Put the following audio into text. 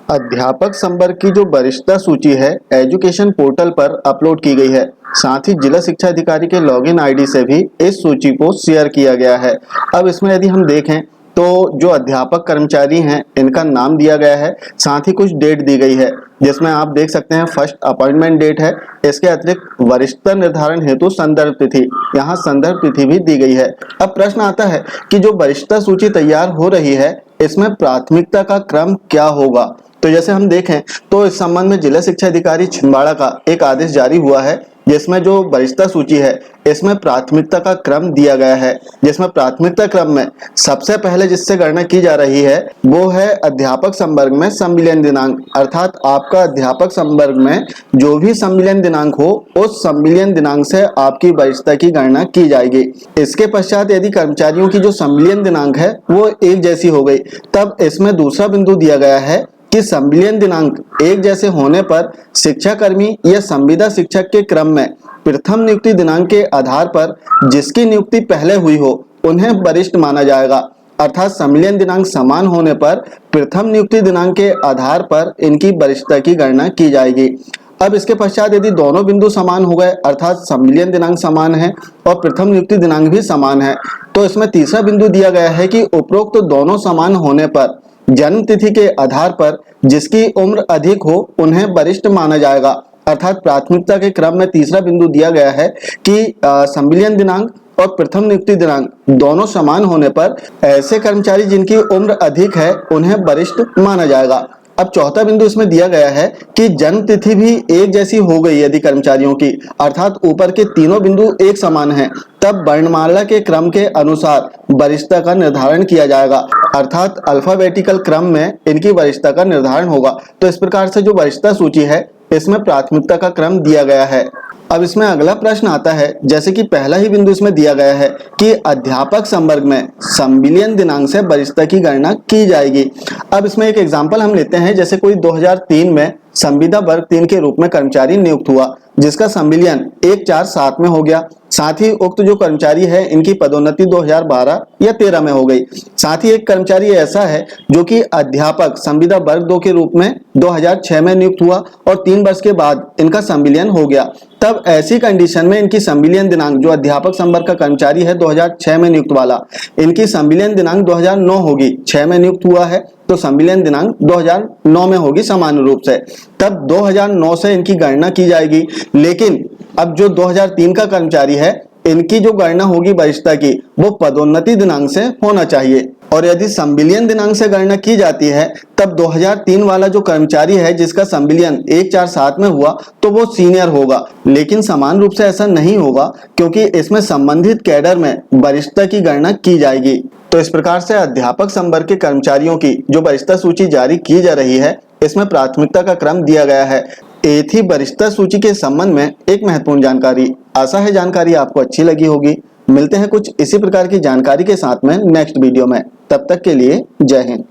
अध्यापक संवर्ग की जो वरिष्ठता सूची है एजुकेशन पोर्टल पर अपलोड की गई है। साथ ही जिला शिक्षा अधिकारी के लॉगिन आईडी से भी इस सूची को शेयर किया गया है। अब इसमें यदि हम देखें तो जो अध्यापक कर्मचारी हैं इनका नाम दिया गया है, साथ ही कुछ डेट दी गई है जिसमें आप देख सकते हैं फर्स्ट अपॉइंटमेंट डेट है। इसके अतिरिक्त वरिष्ठता निर्धारण हेतु संदर्भ तिथि, यहाँ संदर्भ तिथि भी दी गई है। अब प्रश्न आता है कि जो वरिष्ठता सूची तैयार हो रही है इसमें प्राथमिकता का क्रम क्या होगा। तो जैसे हम देखें तो इस संबंध में जिला शिक्षा अधिकारी छिंदवाड़ा का एक आदेश जारी हुआ है जिसमें जो वरिष्ठता सूची है इसमें प्राथमिकता का क्रम दिया गया है, जिसमें प्राथमिकता क्रम में सबसे पहले जिससे गणना की जा रही है वो है अध्यापक संवर्ग में संविलियन दिनांक, अर्थात आपका अध्यापक संवर्ग में जो भी संविलियन दिनांक हो उस संविलियन दिनांक से आपकी वरिष्ठता की गणना की जाएगी। इसके पश्चात यदि कर्मचारियों की जो संविलियन दिनांक है वो एक जैसी हो गई, तब इसमें दूसरा बिंदु दिया गया है कि संविलियन दिनांक एक जैसे होने पर शिक्षाकर्मी या संविदा शिक्षक के क्रम में प्रथम नियुक्ति दिनांक के आधार पर जिसकी नियुक्ति पहले हुई हो उन्हें वरिष्ठ माना जाएगा। अर्थात संविलियन दिनांक समान होने पर प्रथम नियुक्ति दिनांक के आधार पर इनकी वरिष्ठता की गणना की जाएगी। अब इसके पश्चात यदि दोनों बिंदु समान हो गए, अर्थात संविलियन दिनांक समान है और प्रथम नियुक्ति दिनांक भी समान है, तो इसमें तीसरा बिंदु दिया गया है कि उपरोक्त दोनों समान होने पर जन्म तिथि के आधार पर जिसकी उम्र अधिक हो उन्हें वरिष्ठ माना जाएगा। अर्थात प्राथमिकता के क्रम में तीसरा बिंदु दिया गया है कि संविलियन दिनांक और प्रथम नियुक्ति दिनांक दोनों समान होने पर ऐसे कर्मचारी जिनकी उम्र अधिक है उन्हें वरिष्ठ माना जाएगा। अब चौथा बिंदु इसमें दिया गया है कि जन्म तिथि भी एक जैसी हो गई यदि कर्मचारियों की, अर्थात ऊपर के तीनों बिंदु एक समान हैं, तब वर्णमाला के क्रम के अनुसार वरिष्ठता का निर्धारण किया जाएगा, अर्थात अल्फाबेटिकल क्रम में इनकी वरिष्ठता का निर्धारण होगा। तो इस प्रकार से जो वरिष्ठता सूची है इसमें प्राथमिकता का क्रम दिया गया है। अब इसमें अगला प्रश्न आता है, जैसे कि पहला ही बिंदु इसमें दिया गया है कि अध्यापक संवर्ग में संविलियन दिनांक से वरिष्ठता की गणना की जाएगी। अब इसमें एक एग्जांपल हम लेते हैं, जैसे कोई 2003 में संविदा वर्ग 3 के रूप में कर्मचारी नियुक्त हुआ जिसका संविलियन 147 में हो गया। साथ ही उक्त जो कर्मचारी है इनकी पदोन्नति 2012 या 13 में हो गई। साथ ही एक कर्मचारी ऐसा है जो कि अध्यापक संविदा वर्ग 2 के रूप में 2006 में नियुक्त हुआ और 3 वर्ष के बाद इनका संविलियन हो गया। तब ऐसी कंडीशन में इनकी संविलियन दिनांक, जो अध्यापक संवर्ग का कर्मचारी है 2006 में नियुक्त वाला, इनकी संविलियन दिनांक 2009 होगी। 6 में नियुक्त हुआ है तो संविलियन दिनांक 2009 में होगी समान रूप से, तब 2009 से इनकी गणना की जाएगी। लेकिन अब जो 2003 का कर्मचारी है इनकी जो गणना होगी वरिष्ठता की वो पदोन्नति दिनांक से होना चाहिए, और यदि संविलियन दिनांक से गणना की जाती है तब 2003 वाला जो कर्मचारी है जिसका संविलियन 147 में हुआ तो वो सीनियर होगा। लेकिन समान रूप से ऐसा नहीं होगा क्योंकि इसमें संबंधित कैडर में वरिष्ठता की गणना की जाएगी। तो इस प्रकार से अध्यापक संवर्ग के कर्मचारियों की जो वरिष्ठता सूची जारी की जा रही है इसमें प्राथमिकता का क्रम दिया गया है। ये थी वरिष्ठता सूची के संबंध में एक महत्वपूर्ण जानकारी। आशा है जानकारी आपको अच्छी लगी होगी। मिलते हैं कुछ इसी प्रकार की जानकारी के साथ में नेक्स्ट वीडियो में। तब तक के लिए जय हिंद।